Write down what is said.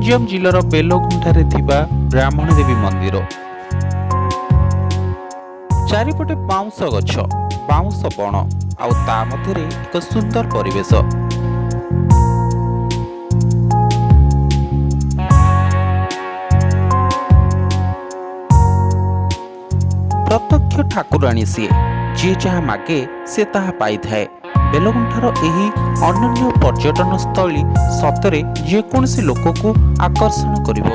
गंजाम जिलार बेलगुंठारे थिबा ब्राह्मणी देवी मंदिर। चारिपटे बाउंश गछ, बाउंश बण आउ ता मध्यरे एक सुंदर परिवेश। प्रत्यक्ष ठाकुराणी सी जी जहाँ मागे से ताहा पाई थाए। बेलगुंठार एही अनन्य पर्यटन स्थली सतरे जेकोसी लोक को आकर्षण करिवो।